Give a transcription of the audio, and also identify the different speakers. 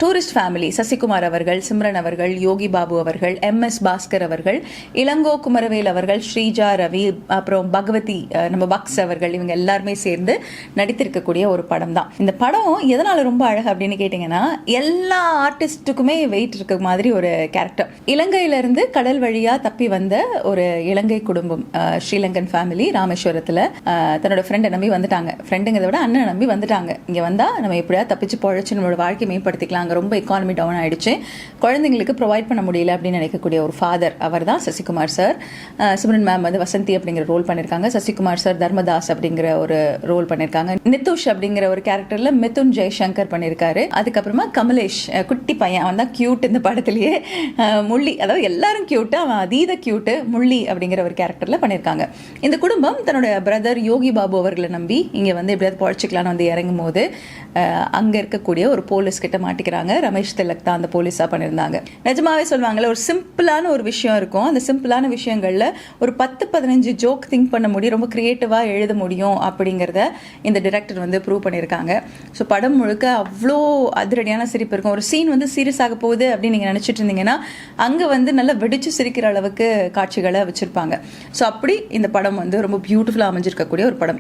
Speaker 1: Tourist family Sasikumar அவர்கள், சிம்ரன் அவர்கள், யோகி பாபு அவர்கள், எம்.எஸ். பாஸ்கர் அவர்கள், இளங்கோ குமரவேல் அவர்கள், ஸ்ரீஜா ரவி, அப்புறம் பகவதி, நம்ம பக்ஸ் அவர்கள், இவங்க எல்லாருமே சேர்ந்து நடித்திருக்கக்கூடிய ஒரு படம் தான். இந்த படம் எதனால ரொம்ப அழகு அப்படின்னு கேட்டீங்கன்னா, எல்லா ஆர்டிஸ்டுக்குமே வெயிட் இருக்க மாதிரி ஒரு கேரக்டர். இலங்கையிலிருந்து கடல் வழியா தப்பி வந்த ஒரு இலங்கை குடும்பம், ஸ்ரீலங்கன் ஃபேமிலி ராமேஸ்வரத்துல தன்னோட ஃப்ரெண்டை நம்பி வந்துட்டாங்க. ஃப்ரெண்டுங்கிறத விட அண்ணனை நம்பி வந்துட்டாங்க. இங்க வந்தா நம்ம எப்படியா தப்பிச்சு பொழைச்சு நம்மளோட வாழ்க்கையை மேம்படுத்திக்கலாம், ரொம்ப எக்கானமி டவுன் ஆயிடுச்சு, குழந்தைங்களுக்கு ப்ரொவைட் பண்ண முடியல அப்படின்னு நினைக்கக்கூடிய ஒரு ஃபாதர் அவர் தான் சசிகுமார் சார். சிம்ரன் மேம் வந்து வசந்தி அப்படிங்கிற ரோல் பண்ணியிருக்காங்க. சசிகுமார் சார் தர்மதாஸ் அப்படிங்கிற ஒரு ரோல் பண்ணியிருக்காங்க. நித்துஷ் அப்படிங்கிற ஒரு கேரக்டர்ல மிதுன் ஜெய்சங்கர் பண்ணியிருக்காரு. அதுக்கப்புறமா கமலேஷ், குட்டி பையன், அவன் தான் கியூட் இந்த படத்திலேயே. முள்ளி, அதாவது எல்லாரும் கியூட்டு, அவன் அதீத கியூட்டு, முள்ளி அப்படிங்கிற ஒரு கேரக்டர்ல பண்ணியிருக்காங்க. இந்த குடும்பம் தன்னோட பிரதர் யோகி பாபு அவர்களை நம்பி இங்க வந்து எப்படியாவது பொழைச்சிக்கலான்னு வந்து இறங்கும் போது அங்க இருக்கக்கூடிய ஒரு போலீஸ் கிட்ட மாட்டிக்கிறாங்க. ரமேஷ் திலக் தான் அந்த போலீஸா பண்ணியிருந்தாங்க. நிஜமாவே சொல்லுவாங்கல்ல, ஒரு சிம்பிளான ஒரு விஷயம் இருக்கும், அந்த சிம்பிளான விஷயங்கள்ல ஒரு 10-15 ஜோக் திங்க் பண்ண முடியும், ரொம்ப கிரியேட்டிவா எழுத முடியும் அப்படிங்கிறத இந்த டிரெக்டர் வந்து ப்ரூவ் பண்ணியிருக்காங்க. ஸோ படம் முழுக்க அவ்வளோ அதிரடியான சிரிப்பு இருக்கும். ஒரு சீன் வந்து சீரியஸ் ஆக போகுது அப்படின்னு நீங்க நினைச்சிட்டு இருந்தீங்கன்னா அங்க வந்து நல்லா வெடிச்சு சிரிக்கிற அளவுக்கு காட்சிகளை வச்சிருப்பாங்க. ஸோ அப்படி இந்த படம் வந்து ரொம்ப பியூட்டிஃபுல்லா அமைஞ்சிருக்கக்கூடிய ஒரு படம்.